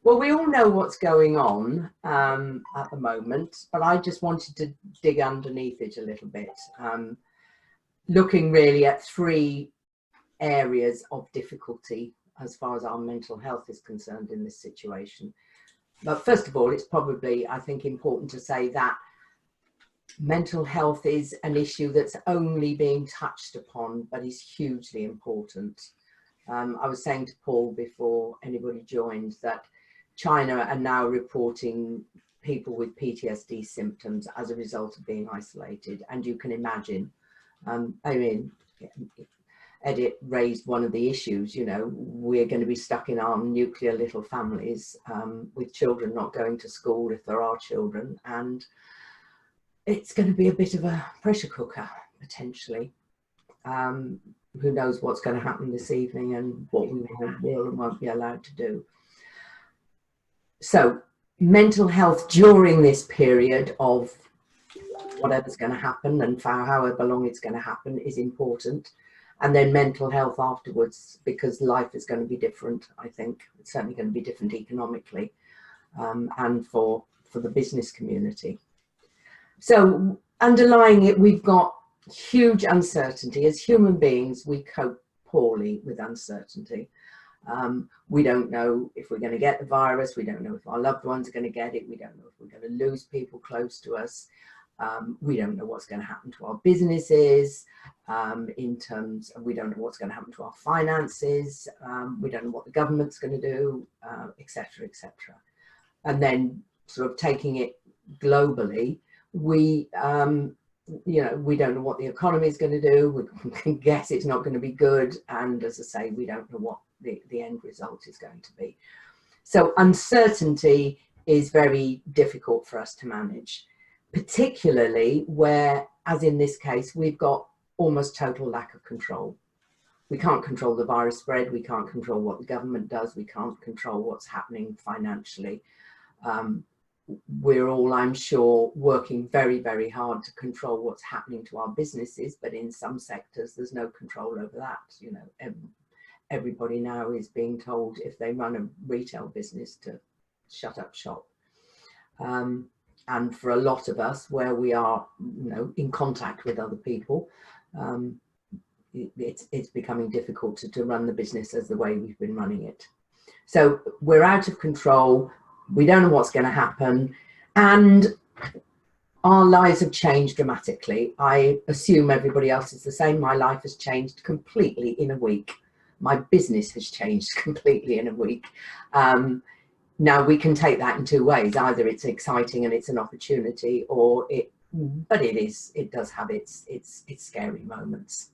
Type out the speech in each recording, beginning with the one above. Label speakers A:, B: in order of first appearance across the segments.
A: Well, we all know what's going on at the moment, but I just wanted to dig underneath it a little bit, looking really at three areas of difficulty as far as our mental health is concerned in this situation. But first of all, it's probably, I think, important to say that mental health is an issue that's only being touched upon, but is hugely important. I was saying to Paul before anybody joined that China are now reporting people with PTSD symptoms as a result of being isolated. And you can imagine, I mean, Edith raised one of the issues, you know, we're going to be stuck in our nuclear little families with children not going to school if there are children. And it's going to be a bit of a pressure cooker, potentially. Who knows what's going to happen this evening and what we will and won't be allowed to do. So mental health during this period of whatever's going to happen and for however long it's going to happen is important. And then mental health afterwards, because life is going to be different, I think. It's certainly going to be different economically and for the business community. So underlying it, we've got huge uncertainty. As human beings, we cope poorly with uncertainty. We don't know if we're going to get the virus. We don't know if our loved ones are going to get it. We don't know if we're going to lose people close to us. We don't know what's going to happen to our businesses in terms of, we don't know what's going to happen to our finances. We don't know what the government's going to do, etc., etc. And then sort of taking it globally, we, you know, we don't know what the economy is going to do. We can guess it's not going to be good. And as I say, we don't know what the end result is going to be. So uncertainty is very difficult for us to manage, particularly where, as in this case, we've got almost total lack of control. We can't control the virus spread. We can't control what the government does. We can't control what's happening financially. We're all, I'm sure, working very, very hard to control what's happening to our businesses, but in some sectors, there's no control over that. You know, everybody now is being told if they run a retail business to shut up shop. And for a lot of us, where we are, you know, in contact with other people, it's becoming difficult to run the business as the way we've been running it. So we're out of control. We don't know what's going to happen, and our lives have changed dramatically. I assume everybody else is the same. My life has changed completely in a week. My business has changed completely in a week. Now we can take that in two ways. Either it's exciting and it's an opportunity, or it does have its scary moments.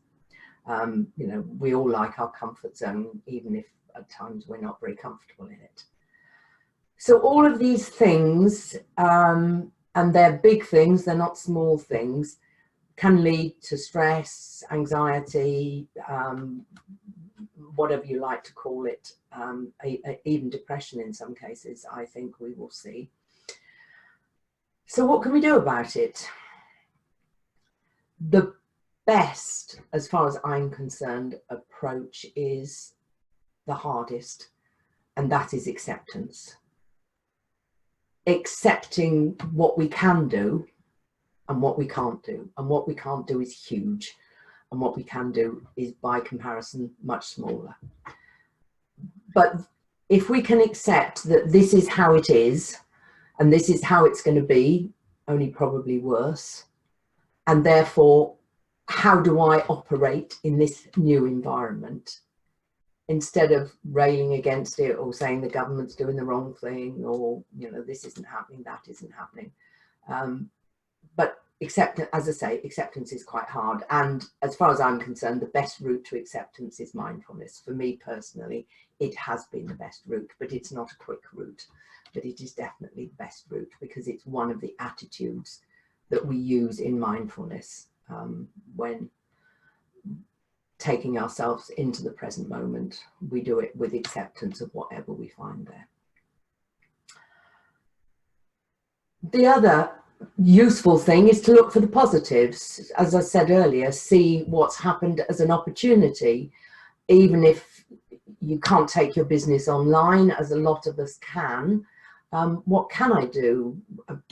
A: You know, we all like our comfort zone, even if at times we're not very comfortable in it. So all of these things, and they're big things, they're not small things, can lead to stress, anxiety, whatever you like to call it, even depression in some cases, I think we will see. So what can we do about it? The best, as far as I'm concerned, approach is the hardest, and that is acceptance. Accepting what we can do and what we can't do. And what we can't do is huge. And what we can do is, by comparison, much smaller. But if we can accept that this is how it is, and this is how it's going to be, only probably worse, and therefore, how do I operate in this new environment? Instead of railing against it or saying the government's doing the wrong thing, or, you know, this isn't happening, that isn't happening. But as I say, acceptance is quite hard. And as far as I'm concerned, the best route to acceptance is mindfulness. For me personally, it has been the best route, but it's not a quick route. But it is definitely the best route, because it's one of the attitudes that we use in mindfulness when taking ourselves into the present moment. We do it with acceptance of whatever we find there. The other useful thing is to look for the positives. As I said earlier, see what's happened as an opportunity, even if you can't take your business online, as a lot of us can. What can I do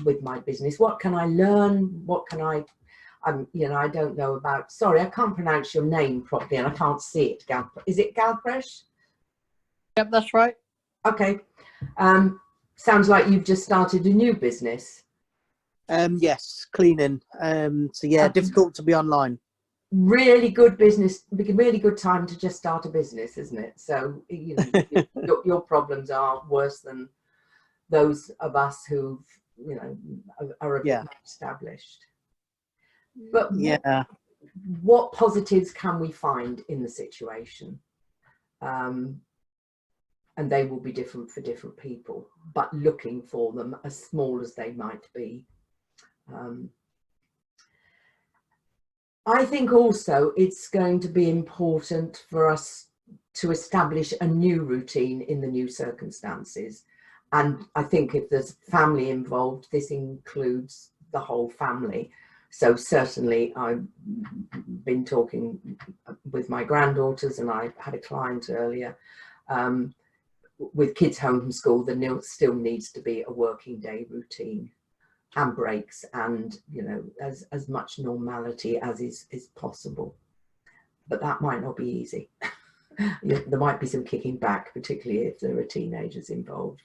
A: with my business? What can I learn? What can I, you know, I don't know about, sorry, I can't pronounce your name properly and I can't see it. Is it Galpresh?
B: Yep, that's right.
A: Okay. Sounds like you've just started a new business.
B: Yes, cleaning. So yeah, difficult to be online.
A: Really good business, really good time to just start a business, isn't it? So, you know, your problems are worse than those of us who, you know, are a bit more established. But
B: yeah,
A: what positives can we find in the situation? And they will be different for different people, but looking for them, as small as they might be. I think also it's going to be important for us to establish a new routine in the new circumstances. And I think if there's family involved, this includes the whole family. So certainly I've been talking with my granddaughters, and I had a client earlier, with kids home from school, there still needs to be a working day routine and breaks, and, you know, as much normality as is possible. But that might not be easy. There might be some kicking back, particularly if there are teenagers involved.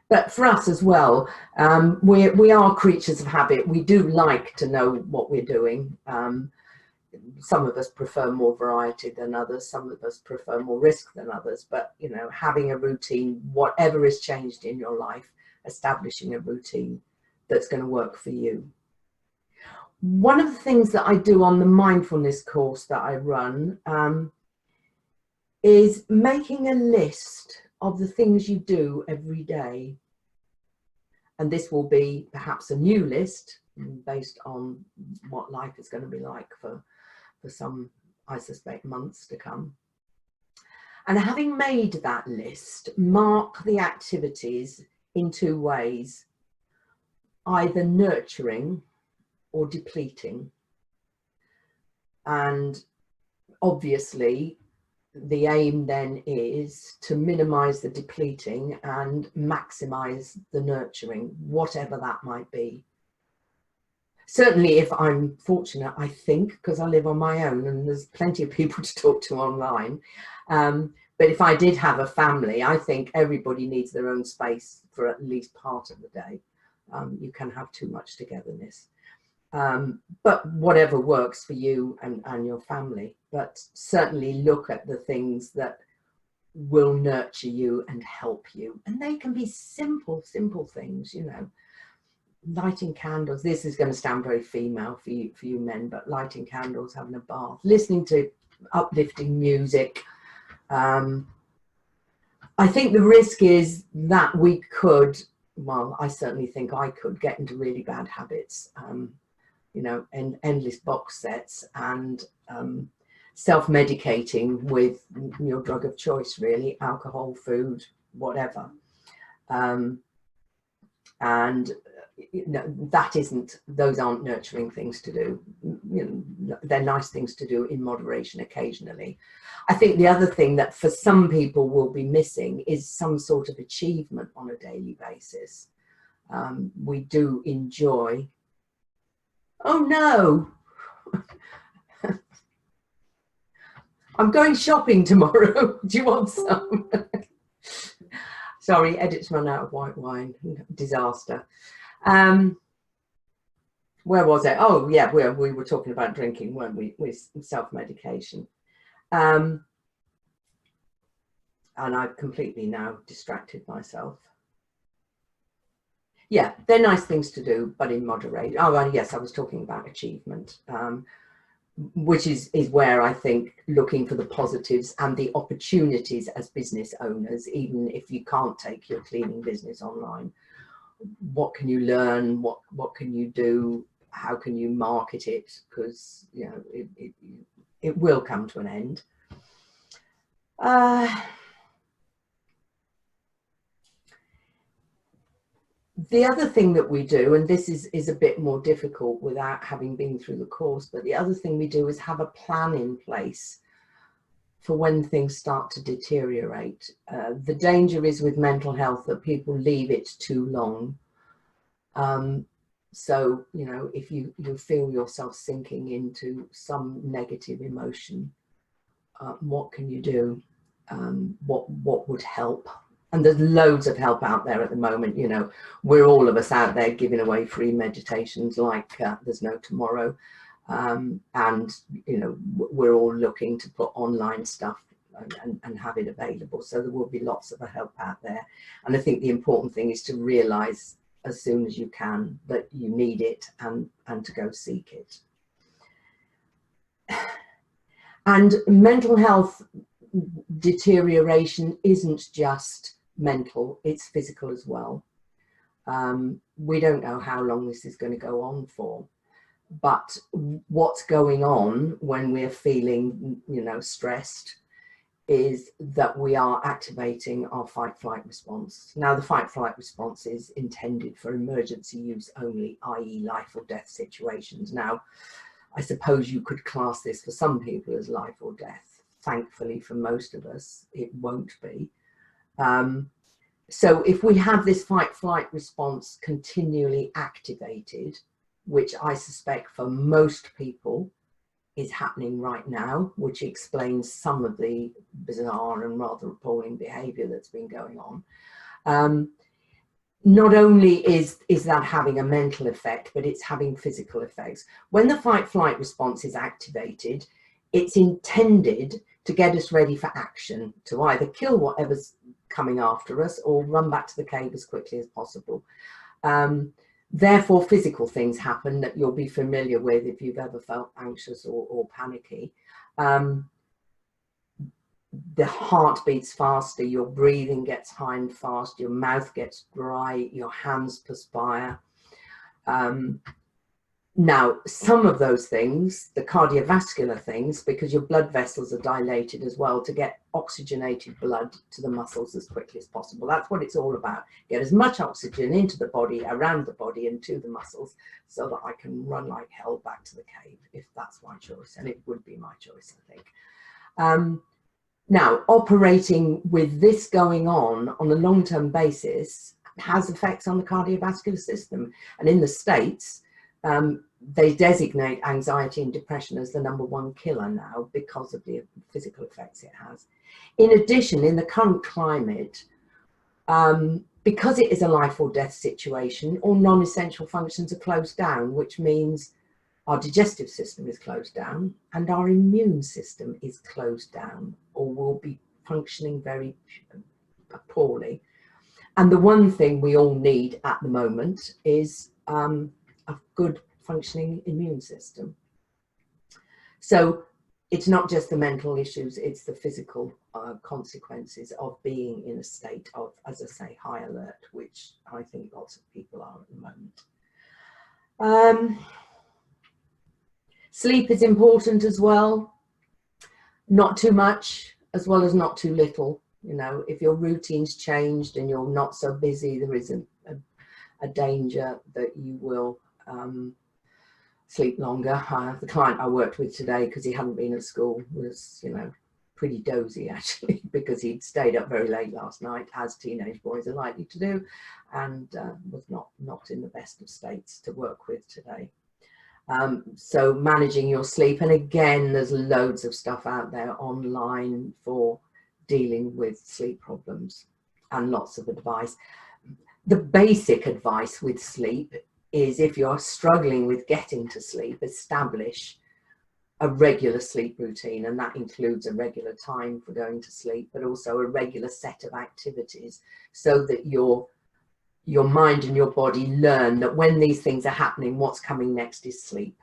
A: But for us as well, we are creatures of habit. We do like to know what we're doing. Some of us prefer more variety than others. Some of us prefer more risk than others. But, you know, having a routine, whatever has changed in your life, establishing a routine that's going to work for you. One of the things that I do on the mindfulness course that I run is making a list of the things you do every day. And this will be perhaps a new list based on what life is going to be like for some, I suspect, months to come. And having made that list, mark the activities in two ways: either nurturing or depleting. And obviously the aim then is to minimize the depleting and maximize the nurturing, whatever that might be. Certainly if I'm fortunate, I think, because I live on my own and there's plenty of people to talk to online, but if I did have a family, I think everybody needs their own space for at least part of the day. You can have too much togetherness, but whatever works for you and your family. But certainly look at the things that will nurture you and help you, and they can be simple things, you know, lighting candles. This is going to sound very female for you men, but lighting candles, having a bath, listening to uplifting music. I think the risk is that we could, well, I certainly think I could get into really bad habits, you know, and endless box sets and self-medicating with your drug of choice, really, alcohol, food, whatever. And you know, those aren't nurturing things to do. You know, they're nice things to do in moderation occasionally. I think the other thing that for some people will be missing is some sort of achievement on a daily basis. We do enjoy, oh no, I'm going shopping tomorrow. Do you want some? Sorry, Edit's run out of white wine. Disaster. Where was it? Oh yeah, we were talking about drinking, weren't we, with self-medication. And I've completely now distracted myself. Yeah, they're nice things to do, but in moderation. Oh, well, yes, I was talking about achievement, which is where I think looking for the positives and the opportunities as business owners, even if you can't take your cleaning business online. What can you learn? What can you do? How can you market it? Because, you know, it will come to an end. The other thing that we do, and this is a bit more difficult without having been through the course, but the other thing we do is have a plan in place for when things start to deteriorate. The danger is with mental health that people leave it too long. So, you know, if you feel yourself sinking into some negative emotion, what can you do? What would help? And there's loads of help out there at the moment. You know, we're all of us out there giving away free meditations like there's no tomorrow. And, you know, we're all looking to put online stuff and have it available. So there will be lots of help out there. And I think the important thing is to realize as soon as you can that you need it and to go seek it. And mental health deterioration isn't just mental, it's physical as well. We don't know how long this is going to go on for, but what's going on when we're feeling, you know, stressed is that we are activating our fight-flight response. Now, the fight-flight response is intended for emergency use only, i.e. life or death situations. Now, I suppose you could class this for some people as life or death. Thankfully, for most of us, it won't be. So if we have this fight-flight response continually activated, which I suspect for most people is happening right now, which explains some of the bizarre and rather appalling behaviour that's been going on. Not only is that having a mental effect, but it's having physical effects. When the fight-flight response is activated, it's intended to get us ready for action, to either kill whatever's coming after us or run back to the cave as quickly as possible. Therefore, physical things happen that you'll be familiar with if you've ever felt anxious or panicky. The heart beats faster, your breathing gets high and fast, your mouth gets dry, your hands perspire. Now, some of those things, the cardiovascular things, because your blood vessels are dilated as well to get oxygenated blood to the muscles as quickly as possible. That's what it's all about. Get as much oxygen into the body, around the body and to the muscles so that I can run like hell back to the cave, if that's my choice. And it would be my choice, I think. Now, operating with this going on a long-term basis has effects on the cardiovascular system. And in the States, they designate anxiety and depression as the #1 killer now because of the physical effects it has. In addition, in the current climate, because it is a life or death situation, all non-essential functions are closed down, which means our digestive system is closed down and our immune system is closed down or will be functioning very poorly. And the one thing we all need at the moment is a good functioning immune system. So it's not just the mental issues, it's the physical consequences of being in a state of, as I say, high alert, which I think lots of people are at the moment. Sleep is important as well. Not too much as well as not too little. You know, if your routine's changed and you're not so busy, there is a danger that you will sleep longer. The client I worked with today, because he hadn't been at school, was, you know, pretty dozy actually, because he'd stayed up very late last night, as teenage boys are likely to do, and was not in the best of states to work with today. So managing your sleep, and again, there's loads of stuff out there online for dealing with sleep problems and lots of advice. The basic advice with sleep is, if you're struggling with getting to sleep, establish a regular sleep routine, and that includes a regular time for going to sleep, but also a regular set of activities so that your mind and your body learn that when these things are happening, what's coming next is sleep.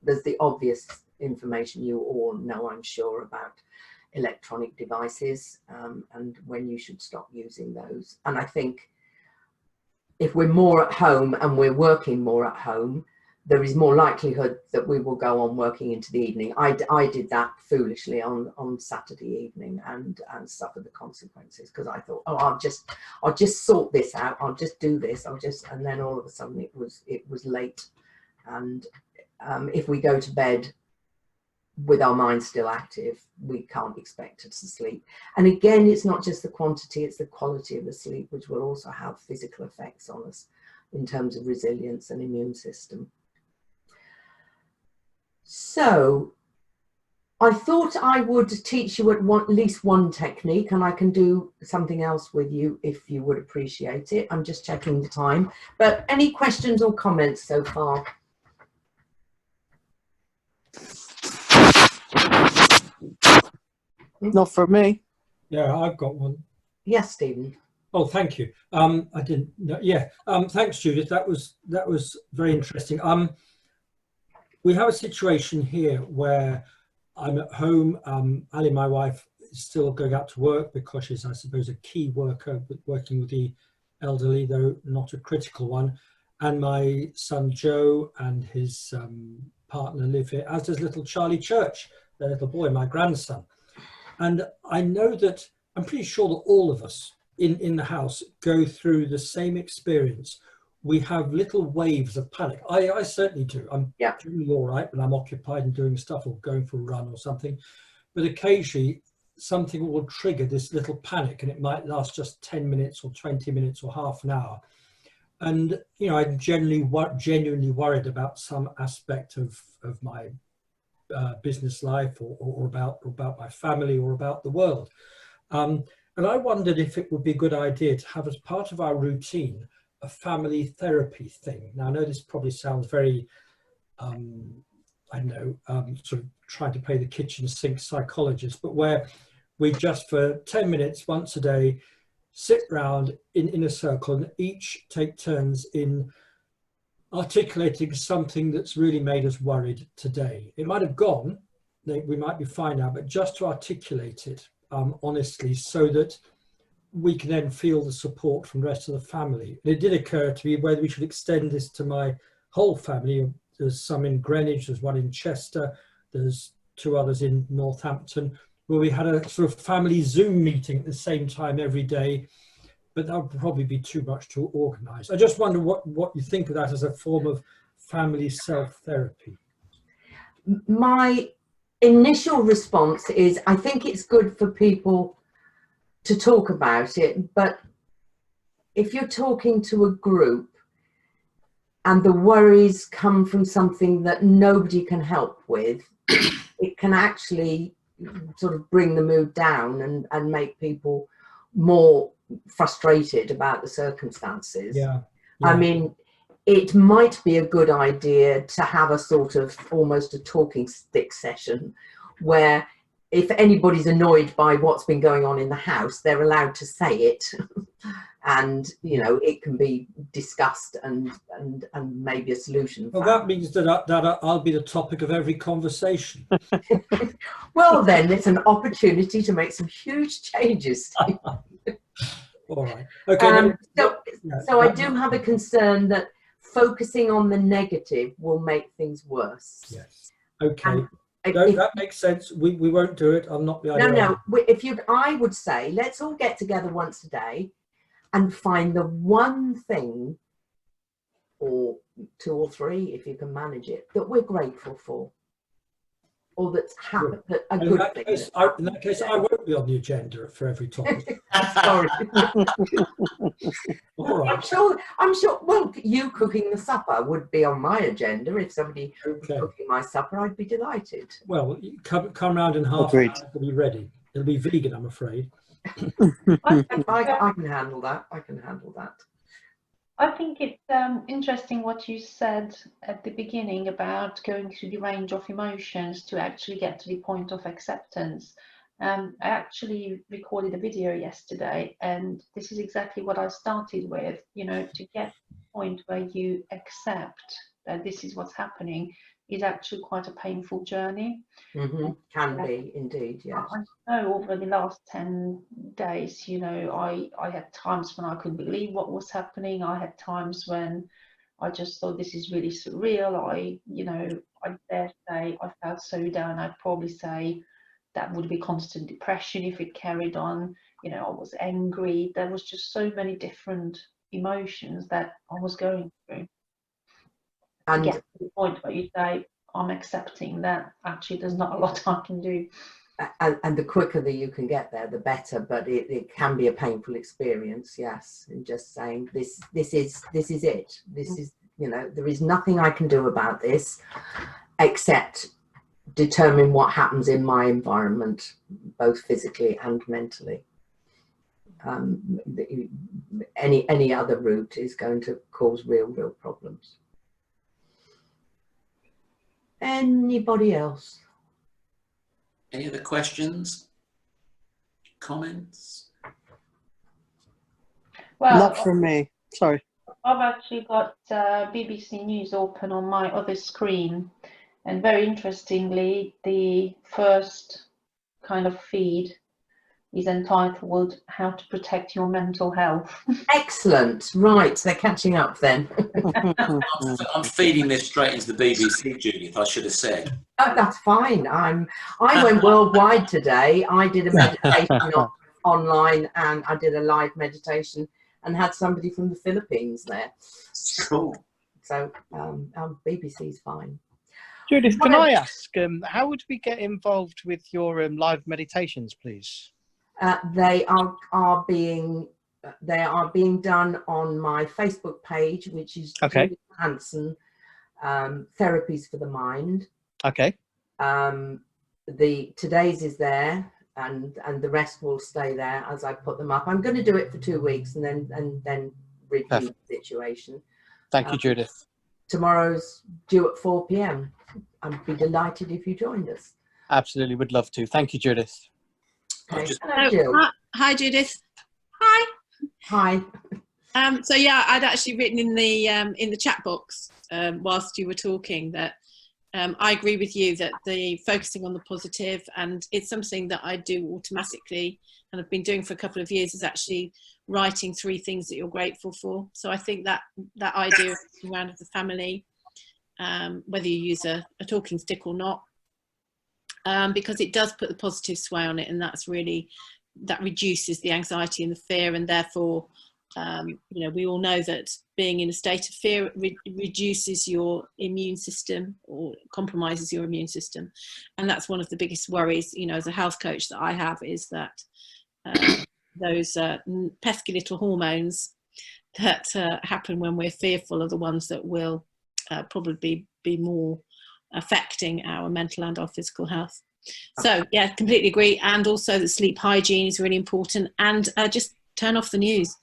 A: There's the obvious information you all know, I'm sure, about electronic devices and when you should stop using those. And I think if we're more at home and we're working more at home, there is more likelihood that we will go on working into the evening. I did that foolishly on Saturday evening and suffered the consequences, because I thought, oh, I'll just sort this out. I'll just do this. And then all of a sudden it was late. And if we go to bed with our minds still active, we can't expect us to sleep. And again, it's not just the quantity, it's the quality of the sleep, which will also have physical effects on us in terms of resilience and immune system. So I thought I would teach you at least one technique, and I can do something else with you if you would appreciate it. I'm just checking the time, but any questions or comments so far?
B: Not for me.
C: Yeah, I've got one.
A: Yes, Stephen.
C: Oh, thank you. I didn't know. Yeah. Thanks, Judith. That was very interesting. We have a situation here where I'm at home. Ali, my wife, is still going out to work because she's, I suppose, a key worker, working with the elderly, though not a critical one. And my son Joe and his partner live here, as does little Charlie Church, the little boy, my grandson. And I know that, I'm pretty sure that all of us in the house go through the same experience. We have little waves of panic. I certainly do. I'm generally all right when I'm occupied and doing stuff or going for a run or something. But occasionally something will trigger this little panic, and it might last just 10 minutes or 20 minutes or half an hour. And, you know, I'm genuinely worried about some aspect of my business life or about my family or about the world. And I wondered if it would be a good idea to have as part of our routine a family therapy thing. Now, I know this probably sounds very, I know, sort of trying to play the kitchen sink psychologist, but where we just for 10 minutes once a day sit round in a circle and each take turns in articulating something that's really made us worried today. It might have gone, we might be fine now, but just to articulate it honestly, so that we can then feel the support from the rest of the family. And it did occur to me whether we should extend this to my whole family. There's some in Greenwich, there's one in Chester, there's 2 others in Northampton, where we had a sort of family Zoom meeting at the same time every day, but that would probably be too much to organise. I just wonder what you think of that as a form of family self-therapy.
A: My initial response is, I think it's good for people to talk about it, but if you're talking to a group and the worries come from something that nobody can help with, it can actually sort of bring the mood down and make people more frustrated about the circumstances.
C: Yeah.
A: I mean, it might be a good idea to have a sort of almost a talking stick session where if anybody's annoyed by what's been going on in the house, they're allowed to say it. And, you know, it can be discussed and maybe a solution.
C: Well, that means that I'll be the topic of every conversation.
A: Well, then it's an opportunity to make some huge changes.
C: All right. Okay.
A: So I do have a concern that focusing on the negative will make things worse.
C: Yes. Okay.
A: No,
C: that makes sense. We won't do it. I'm not the idea.
A: No. I would say let's all get together once a day and find the one thing, or 2 or 3 if you can manage it, that we're grateful for, or that's happened.
C: In that case, I won't be on the agenda for every topic.
A: Sorry.
C: All right.
A: I'm sure. Well, you cooking the supper would be on my agenda. If somebody was cooking my supper, I'd be delighted.
C: Well, come round in half an hour. It'll be ready. It'll be vegan, I'm afraid.
A: I can handle that. I can handle that.
D: I think it's interesting what you said at the beginning about going through the range of emotions to actually get to the point of acceptance. I actually recorded a video yesterday, and this is exactly what I started with. You know, to get to the point where you accept that this is what's happening is actually quite a painful journey.
A: Mm-hmm. Can be, indeed, yes.
D: I know over the last 10 days, you know, I had times when I couldn't believe what was happening. I had times when I just thought this is really surreal. I dare say I felt so down. I'd probably say that would be constant depression if it carried on. You know, I was angry. There was just so many different emotions that I was going through. And get to the point where you say, I'm accepting that actually there's not a lot I can do.
A: And the quicker that you can get there, the better. But it can be a painful experience, yes. And just saying this is it. This is, you know, there is nothing I can do about this except determine what happens in my environment, both physically and mentally. Any other route is going to cause real problems. Anybody else?
E: Any other questions? Comments?
D: Well,
B: Not from me. Sorry.
D: I've actually got BBC News open on my other screen, and very interestingly, the first kind of feed is entitled "How to Protect Your Mental Health."
A: Excellent. Right, they're catching up then.
E: I'm feeding this straight into the BBC, Judith, I should have said.
A: Oh, that's fine. I went worldwide today. I did a meditation online, and I did a live meditation and had somebody from the Philippines there.
E: Cool.
A: So BBC's fine.
B: Judith, can I ask, how would we get involved with your live meditations, please?
A: They are being done on my Facebook page, which is Judith Hanson, Therapies for the Mind.
B: Okay.
A: Today's is there, and the rest will stay there as I put them up. I'm going to do it for 2 weeks and then review the situation.
B: Thank you, Judith.
A: Tomorrow's due at 4 p.m. I'd be delighted if you joined us.
B: Absolutely, would love to. Thank you, Judith.
A: Okay. Hello, Jill.
F: Hi, Judith. Hi.
A: Hi.
F: So yeah, I'd actually written in the chat box whilst you were talking that I agree with you that the focusing on the positive, and it's something that I do automatically and I've been doing for a couple of years, is actually writing 3 things that you're grateful for. So I think that idea of sitting around with the family, whether you use a talking stick or not, because it does put the positive sway on it, and that reduces the anxiety and the fear, and therefore you know, we all know that being in a state of fear reduces your immune system or compromises your immune system, and that's one of the biggest worries, you know, as a health coach, that I have, is that those pesky little hormones that happen when we're fearful are the ones that will probably be more affecting our mental and our physical health. So yeah, completely agree. And also the sleep hygiene is really important, and just turn off the news,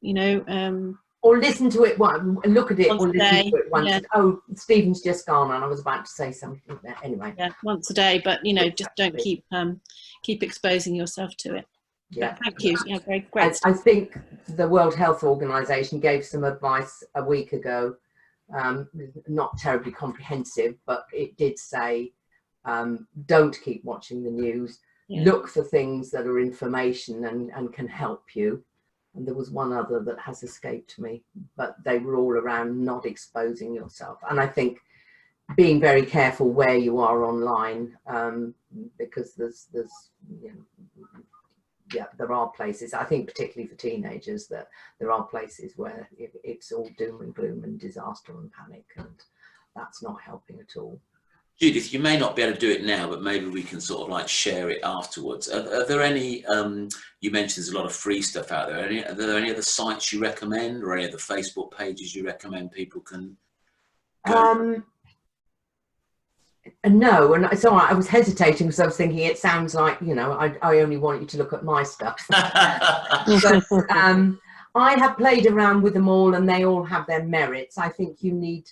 F: you know,
A: or listen to it look at it or listen to it once.
F: Yeah.
A: Oh, Stephen's just gone and I was about to say something there anyway.
F: Yeah, once a day, but you know, just don't keep exposing yourself to it.
A: Yeah,
F: but thank you. Yeah, great.
A: I think the World Health Organization gave some advice a week ago, not terribly comprehensive, but it did say don't keep watching the news. Yeah. Look for things that are information and can help you. And there was one other that has escaped me, but they were all around not exposing yourself. And I think being very careful where you are online, because there's you know, yeah, there are places, I think particularly for teenagers, that there are places where it's all doom and gloom and disaster and panic, and that's not helping at all.
E: Judith, you may not be able to do it now, but maybe we can sort of like share it afterwards. Are there any, you mentioned there's a lot of free stuff out there. Are there any other sites you recommend, or any other Facebook pages you recommend people can go?
A: No, and so I was hesitating because I was thinking it sounds like, you know, I only want you to look at my stuff. But I have played around with them all, and they all have their merits. I think you need,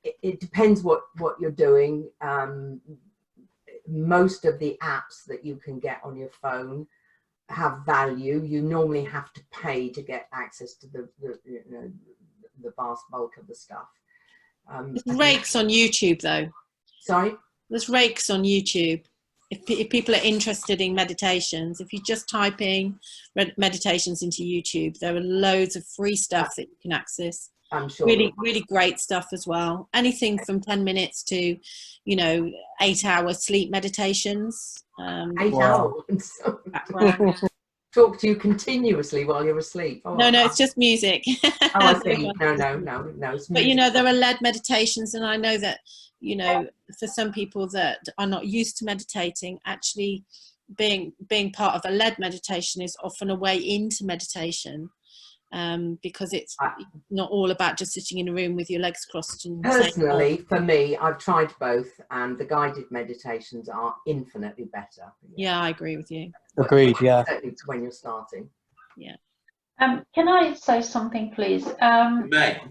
A: it depends what you're doing. Most of the apps that you can get on your phone have value. You normally have to pay to get access to the you know, the vast bulk of the stuff.
F: There's rakes on YouTube though.
A: Sorry?
F: There's rakes on YouTube. If people are interested in meditations, if you just type in meditations into YouTube, there are loads of free stuff that you can access.
A: I'm sure.
F: Really great stuff as well. Anything from 10 minutes to, you know, 8-hour sleep meditations.
A: 8 hours. Talk to you continuously while you're asleep. Oh,
F: no, it's just music.
A: Oh, I see. No. It's
F: but you know, there are lead meditations, and I know that you know, for some people that are not used to meditating, actually being part of a led meditation is often a way into meditation, because it's not all about just sitting in a room with your legs crossed. And
A: personally, for me, I've tried both, and the guided meditations are infinitely better.
F: Yeah, I agree with you.
B: Agreed. Yeah.
A: Certainly when you're starting.
F: Yeah.
D: Can I say something, please?
E: May.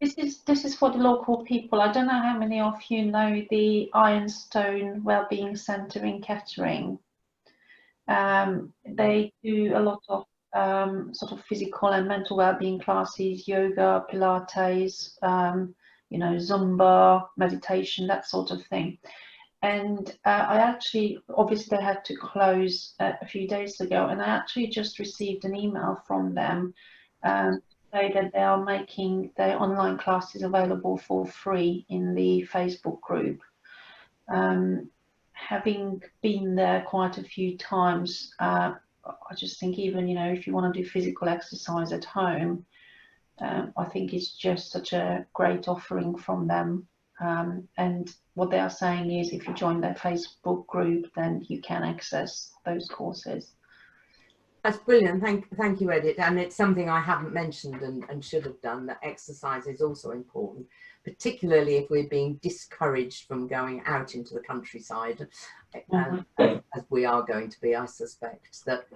D: This is for the local people. I don't know how many of you know the Ironstone Wellbeing Centre in Kettering. They do a lot of sort of physical and mental wellbeing classes, yoga, Pilates, you know, Zumba, meditation, that sort of thing. And I actually, obviously they had to close a few days ago, and I actually just received an email from them say that they are making their online classes available for free in the Facebook group. Having been there quite a few times, I just think even, you know, if you want to do physical exercise at home, I think it's just such a great offering from them. And what they are saying is if you join their Facebook group, then you can access those courses.
A: That's brilliant. Thank you, Edith. And it's something I haven't mentioned and should have done, that exercise is also important, particularly if we're being discouraged from going out into the countryside, as we are going to be, I suspect, that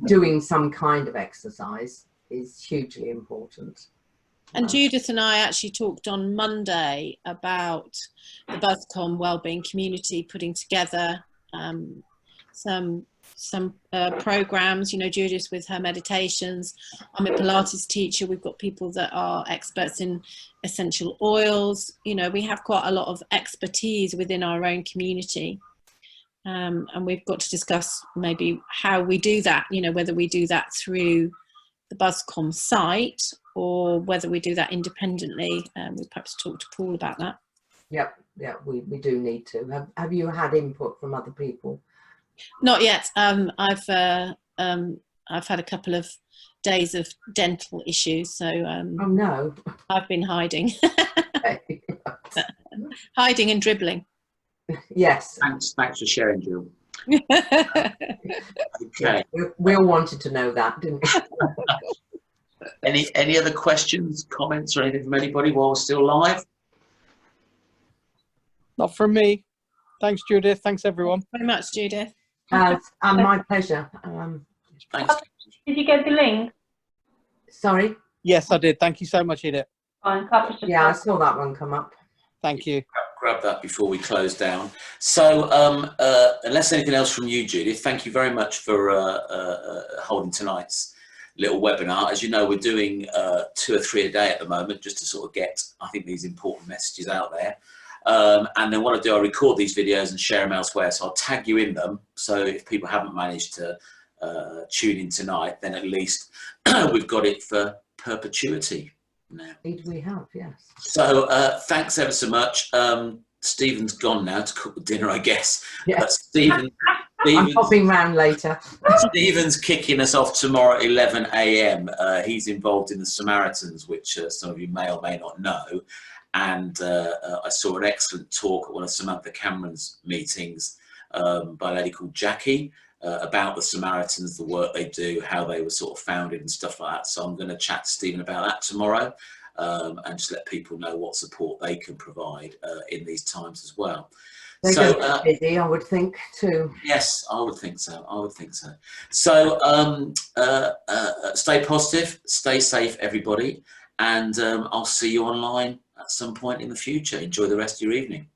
A: doing some kind of exercise is hugely important.
F: And Judith and I actually talked on Monday about the BuzzCon Wellbeing Community putting together some programs. You know, Judith with her meditations. I'm a Pilates teacher. We've got people that are experts in essential oils. You know, we have quite a lot of expertise within our own community. And we've got to discuss maybe how we do that, you know, whether we do that through the BuzzCon site or whether we do that independently. We'll perhaps talk to Paul about that.
A: Yep, yeah, we do need to. Have you had input from other people?
F: Not yet. I've had a couple of days of dental issues, so
A: oh no,
F: I've been hiding, hiding and dribbling.
A: Yes.
E: Thanks for sharing, Jill. Okay.
A: We all wanted to know that, didn't we?
E: Any other questions, comments, or anything from anybody while we're still live?
B: Not from me. Thanks, Judith. Thanks, everyone.
F: Thank you very much, Judith.
A: My pleasure.
E: Thanks.
D: Did you get the link?
A: Sorry?
B: Yes, I did. Thank you so much, Edith.
D: Fine.
A: Yeah, I saw that one come up.
B: Thank you.
E: Grab that before we close down. So unless anything else from you, Judith, thank you very much for holding tonight's little webinar. As you know, we're doing 2 or 3 a day at the moment, just to sort of get, I think, these important messages out there. And then what I do, I record these videos and share them elsewhere. So I'll tag you in them. So if people haven't managed to tune in tonight, then at least we've got it for perpetuity now.
A: Indeed we have, yes.
E: So thanks ever so much. Stephen's gone now to cook the dinner, I guess.
A: Yes.
E: I'm
A: popping round later.
E: Stephen's kicking us off tomorrow at 11 AM. He's involved in the Samaritans, which some of you may or may not know. And I saw an excellent talk at one of Samantha Cameron's meetings by a lady called Jackie about the Samaritans, the work they do, how they were sort of founded and stuff like that. So I'm going to chat to Stephen about that tomorrow and just let people know what support they can provide in these times as well.
A: They're
E: So
A: going to be busy, I would think, too.
E: Yes, I would think so. I would think so. So stay positive, stay safe, everybody. And I'll see you online at some point in the future. Enjoy the rest of your evening.